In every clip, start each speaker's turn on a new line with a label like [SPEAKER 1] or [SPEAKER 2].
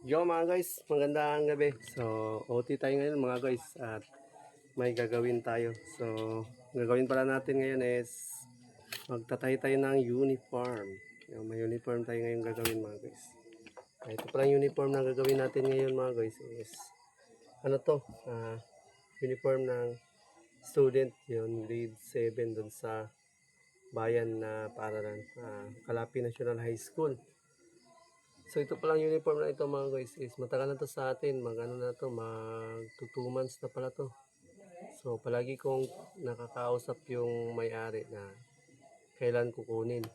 [SPEAKER 1] Yo mga guys, magandang gabi. So, OT tayo ngayon mga guys at may gagawin tayo. So, gagawin pala natin ngayon is magtatahi tayo ng uniform. May uniform tayo ngayon gagawin mga guys. Ito pala yung uniform na gagawin natin ngayon mga guys is ano to? Uniform ng student yun, grade 7 dun sa bayan na paaralan, Kalapi National High School. So ito palang uniform na ito mga guys is matagal na to sa atin, mag 2 months na pala to. So palagi kong nakakausap yung may-ari na kailan kukunin.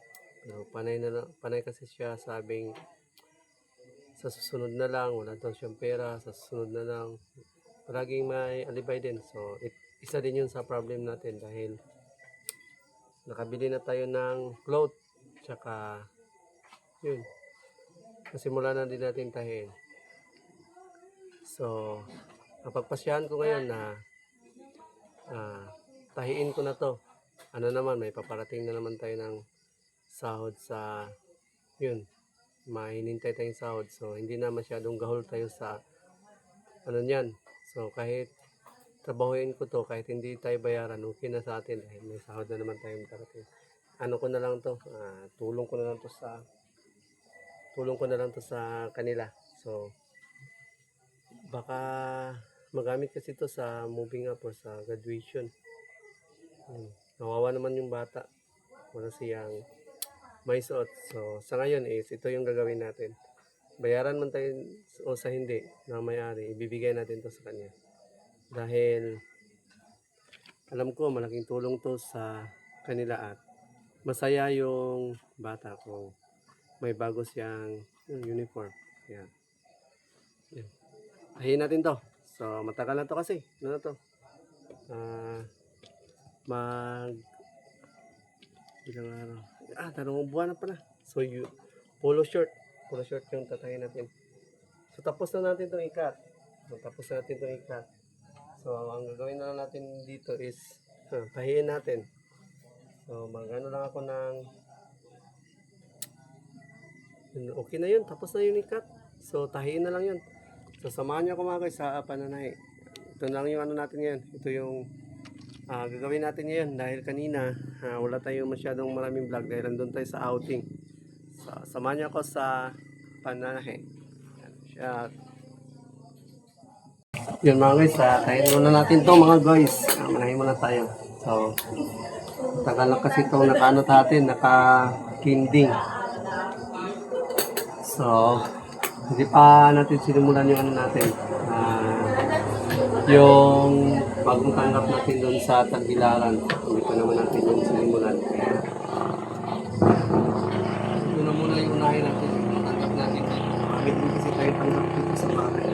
[SPEAKER 1] Pero panay kasi siya sabing sa susunod na lang, wala daw siyang pera, sa susunod na lang. Palaging may alibay din. So isa din yun sa problem natin dahil nakabili na tayo ng cloth tsaka yun. Nasimula na din natin tahin. So, napagpasyahan ko ngayon na tahiin ko na to. Ano naman, may paparating na naman tayo ng sahod sa, yun, mahinintay tayong sahod. So, hindi na masyadong gahol tayo sa, ano nyan. So, kahit trabahuin ko to, kahit hindi tayo bayaran, okay na sa atin dahil may sahod na naman tayong parating. Ano ko na lang to, tulong ko na lang to sa kanila. So, baka magamit kasi ito sa moving up or sa graduation. Nawawa naman yung bata. Wala siyang may suot. So, sa ngayon is ito yung gagawin natin. Bayaran man tayo o sa hindi na may-ari, ibibigay natin to sa kanya. Dahil alam ko malaking tulong to sa kanila at masaya yung bata ko. May bago siyang uniform. Yan. Yan. Tahiin natin to. So, matagal na to kasi. Ano na to? Ilang araw. Dalawang buwan na pala. So, polo shirt. Polo shirt yung tatahiin natin. So, tapos na natin itong ikat. So, ang gagawin na lang natin dito is tahiin natin. So, magano lang ako ng okay na yun, tapos na yung ikat. So, tahiin na lang yun. So, samahan niyo ako mga guys sa pananahi. Ito lang yung ano natin ngayon. Ito yung gagawin natin ngayon. Dahil kanina, wala tayong masyadong maraming vlog dahil nandun tayo sa outing. So, samahan niyo ako sa pananahi. Yun mga guys, tahiin muna natin to mga guys. Manahin muna tayo. So, tagal lang kasi itong naka-ano natin, naka-kinding. So, hindi pa natin sinimulan yung ano natin. Yung bagong tanggap natin doon sa Tagbilaran. Hindi pa naman natin yung sinimulan. Ito na muna yung unahin natin. Yung tanggap natin. Hindi kasi tayo tanggap dito sa bahay.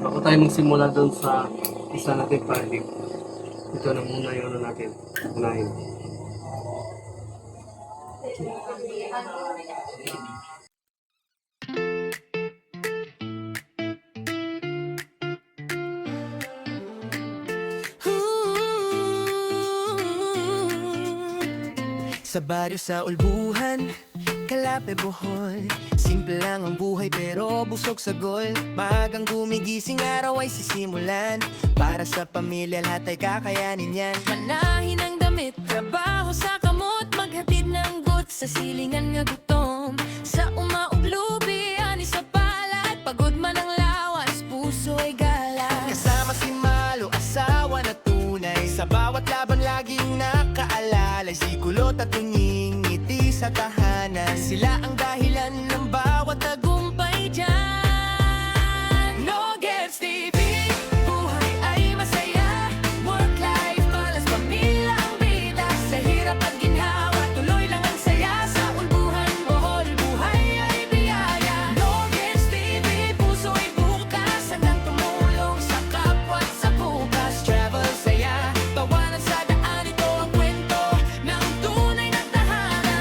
[SPEAKER 1] Bago tayo magsimula doon sa isa natin project. Ito na muna yung ano natin. Unahin.
[SPEAKER 2] Sa baryo sa Ulbuhan, Kalape, Bohol. Simple lang ang buhay pero busog sa gol. Maagang gumigising, araw ay sisimulan. Para sa pamilya lahat ay kakayanin yan.
[SPEAKER 3] Manahin ang damit, trabaho sa kamot. Maghatid ng gut sa silingan nga gutom. Sa umaublubi, ani sa palad. Pagod man ang lawas, puso ay galas.
[SPEAKER 2] Kasama si Malo, asawa na tunay. Sa bawat laban laging nakaalalay. Si Kulot at Tunying, ngiti sa tahanan. Sila ang dahilan ng bawat tagumpay dyan. No Gets TV, buhay ay masaya. Work-life balance, pamilya ang bida. Sa hirap at ginhawa, tuloy lang ang saya. Sa Ulbuhan, Bohol, buhay ay biyaya. No Gets TV, puso ay bukas. Handang tumulong sa kapwa at sa bukas. Travel saya,
[SPEAKER 3] Tawanan sa daan, ito ang kwento ng tunay na tahanan.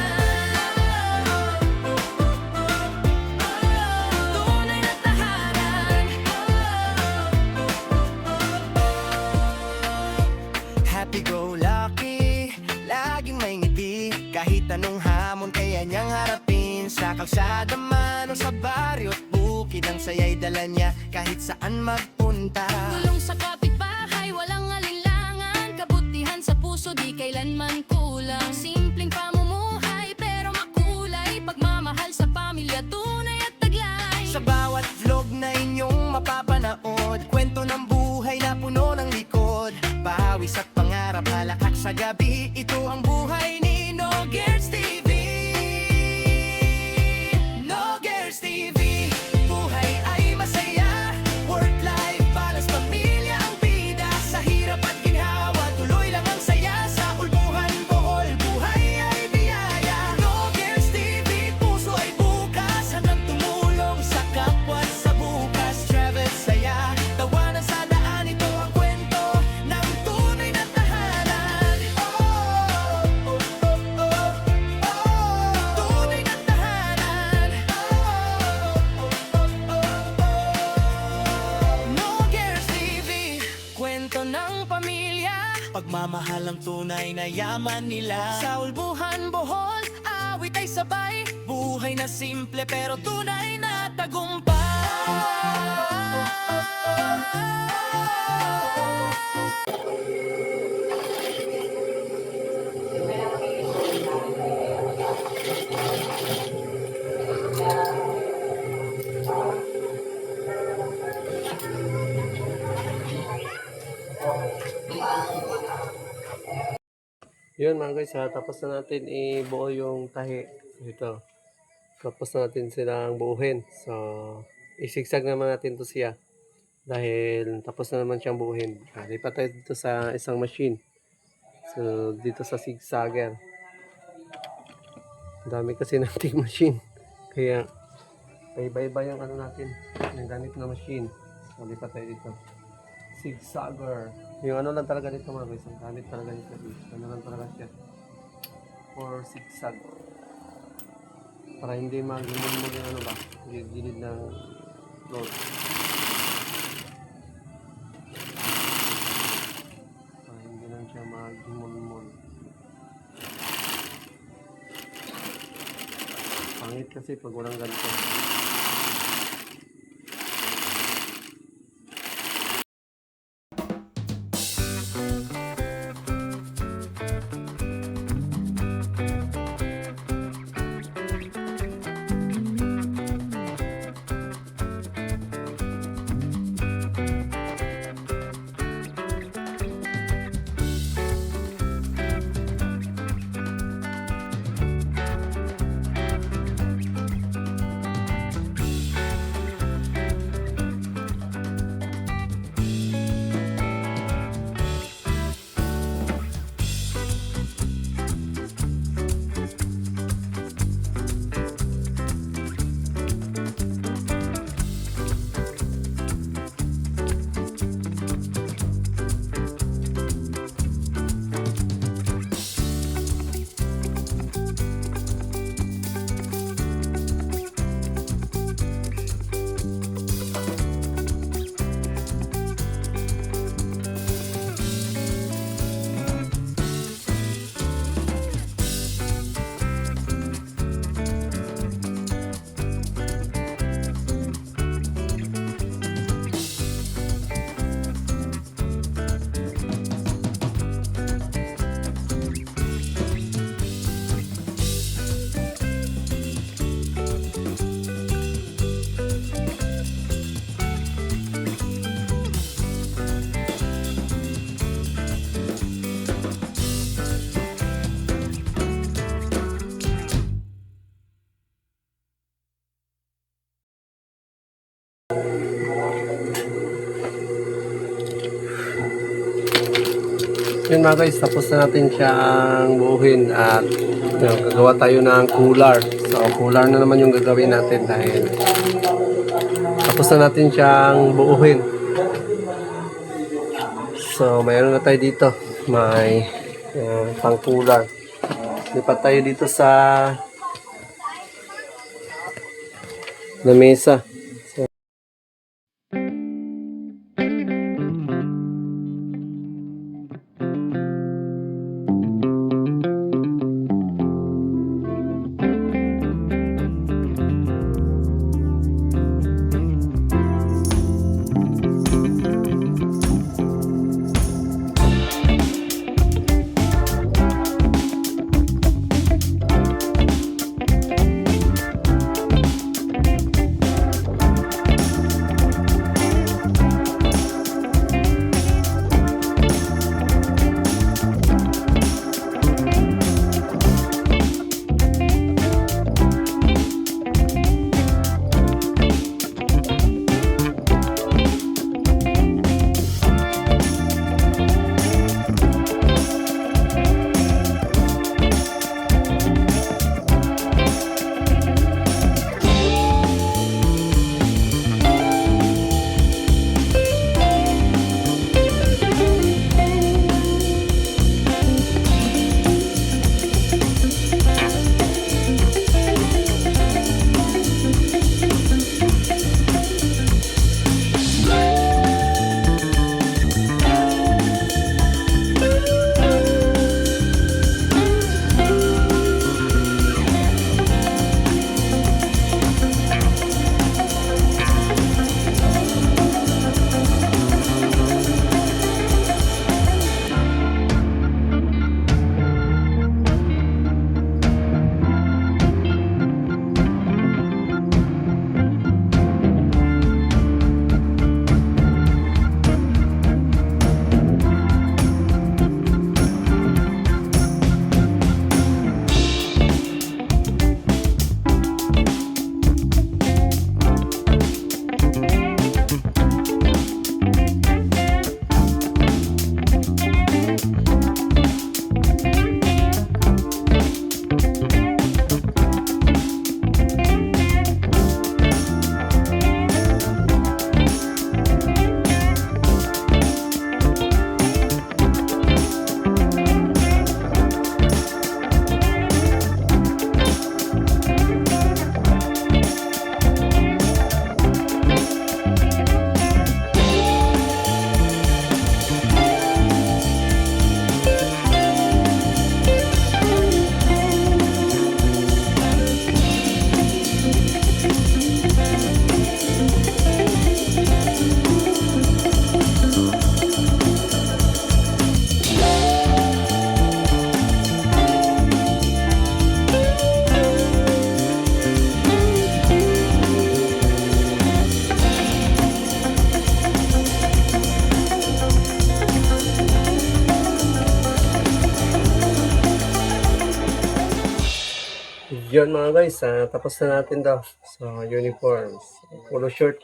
[SPEAKER 2] natin sa kalsada man o sa baryo at bukid. Ang saya'y dala niya kahit saan magpunta.
[SPEAKER 3] Tulong sa kapitbahay, walang alinlangan. Kabutihan sa puso, di kailanman kulang. Simpleng pamumuhay, pero makulay. Pagmamahal sa pamilya, tunay at taglay.
[SPEAKER 2] Sa bawat vlog na inyong mapapanood, kwento ng buhay na puno ng likod. Pawis at pangarap, halakak sa gabi. Ito ang buhay ni No Girls TV. No Girls TV. Buhay ay masaya, work-life balance, pamilya ang bida. Sa hirap at ginhawa, tuloy lang ang saya. Sa ulbuhan, Bohol, buhay ay biyaya. No Girls TV, puso ay bukas. Hanggang tumulong sa kapwa at sa bukas. Travel, saya, tawanan sa daan. Ito ang kwento ng tunay na tahanan. Tunay na tahanan. No Girls TV. Kwento ng pamilya, pagmamahal ang tunay na yaman nila. Sa ulbuhan, Bohol, awit ay sabay. Buhay na simple pero tunay na tagumpay.
[SPEAKER 1] Yun mga guys, tapos na natin ibuo yung tahi. Ito. Tapos na natin silang buuhin. So, isigsag naman natin to siya. Dahil tapos na naman siyang buuhin. Lipat tayo dito sa isang machine. So, dito sa zigzagger. Dami kasi nating machine. Kaya, iba-iba yung ano natin. Yung gamit na machine. So, lipat tayo dito. Zigzagger. Yung ano lang talaga dito mga guys. Ang gamit talaga dito. Ano lang talaga siya. For zigzag. Para hindi mag-gumulmul yung ano ba. Yung gilid ng load. Para hindi lang siya mag-gumulmul. Pangit kasi pag walang ganito. Yun mga guys, tapos na natin siyang buuhin at yun, gagawa tayo ng cooler. So cooler na naman yung gagawin natin dahil tapos na natin siyang buuhin. So mayroon na tayo dito, may pang cooler. Lipat tayo dito sa lamesa. Yun mga guys, tapos na natin daw. So, uniforms. Polo shirt.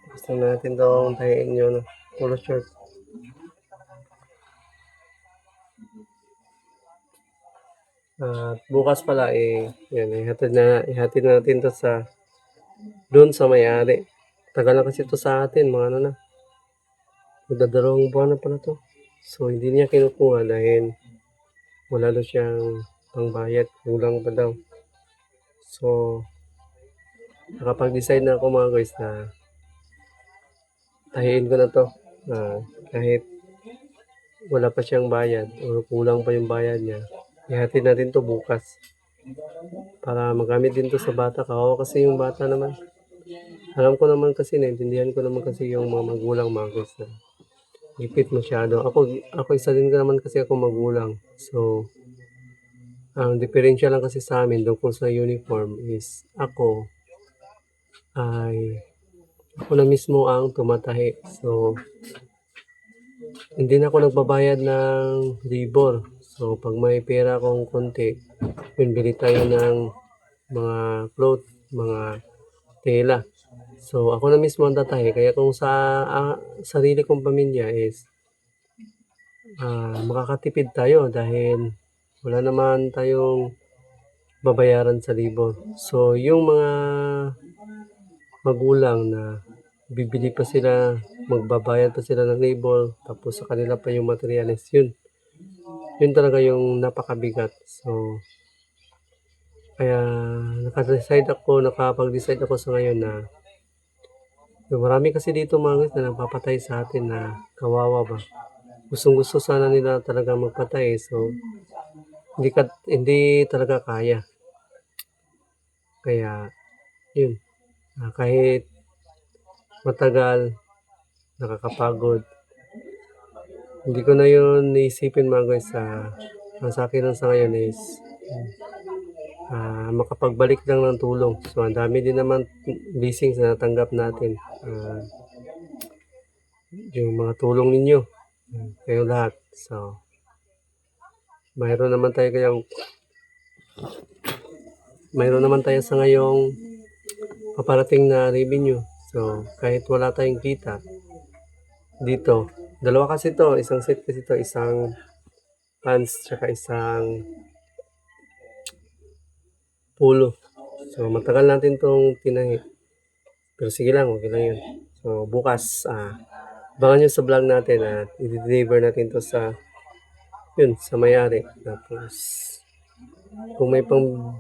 [SPEAKER 1] Tapos na natin daw ang tahiin yun. Polo shirt. At bukas pala yan, ihatid na natin to sa doon sa may-ari. Tagal na kasi to sa atin, mga ano na. Magdadalawang buwan na pala to. So, hindi niya kinukuha dahil wala daw siyang pangbayad. Kulang pa daw. So, nakapag-decide na ako mga guys na tahiin ko na to. Kahit wala pa siyang bayad o kulang pa yung bayad niya, ihatid natin to bukas. Para magamit din to sa bata. Kawawa kasi yung bata naman. Alam ko naman kasi, naintindihan ko naman kasi yung mga magulang mga guys na ipit masyado. Ako isa din ka naman kasi ako magulang. So, ang diferensya lang kasi sa amin doon sa uniform is ako na mismo ang tumatahi. So, hindi na ako nagbabayad ng labor. So, pag may pera akong konti, bili tayo ng mga clothes, mga tela. So, ako na mismo ang tatahi. Kaya kung sa sarili kong pamilya is makakatipid tayo dahil wala naman tayong babayaran sa libor. So, yung mga magulang na bibili pa sila, magbabayad pa sila ng labor, tapos sa kanila pa yung materials, yun talaga yung napakabigat. So, kaya nakapag-decide ako sa ngayon na marami kasi dito mga guys na nagpapatay sa atin na kawawa ba. Gustong-gusto sana nila talaga magpatay. So, hindi talaga kaya. Kaya, yun. Kahit matagal, nakakapagod. Hindi ko na yun naisipin mga guys. Ang sa akin lang sa ngayon is makapagbalik lang ng tulong. So, ang dami din naman blessings na natanggap natin. Yung mga tulong ninyo. Kayo lahat. So, mayroon naman tayo sa ngayong paparating na revenue. So, kahit wala tayong kita dito, dalawa kasi to, isang set kasi to, isang pants tsaka isang polo. So, matagal natin tong tinahi. Pero sige lang, okay lang yun. So, bukas, abangan nyo sa vlog natin at i-deliver natin to sa may-ari. Tapos, kung may pang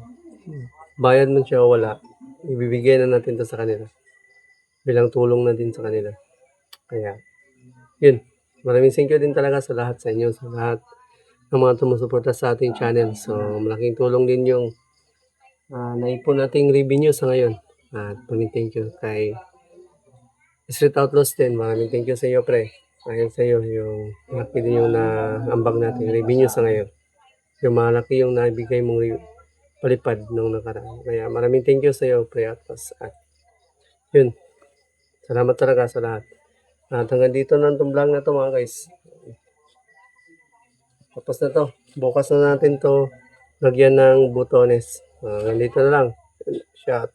[SPEAKER 1] bayad man siya o wala, ibibigay na natin to sa kanila. Bilang tulong na din sa kanila. Kaya, yun. Maraming thank you din talaga sa lahat sa inyo, sa lahat ng mga tumusuporta sa ating channel. So, malaking tulong din yung naipon nating revenue sa ngayon. At maraming thank you kay Street Outlaws 10. Maraming thank you sa iyo, pre. Ayun sa iyo, yung malaki din yung naambag natin revenue sa ngayon. Yung malaki yung nabigay mong palipad nung nakaraan. Kaya maraming thank you sa iyo, pre Outlaws. At yun. Salamat talaga sa lahat. At hanggang dito na itong vlog na to mga guys. Tapos na to. Bukas na natin to lagyan ng butones. Hanggang dito na lang. Shot.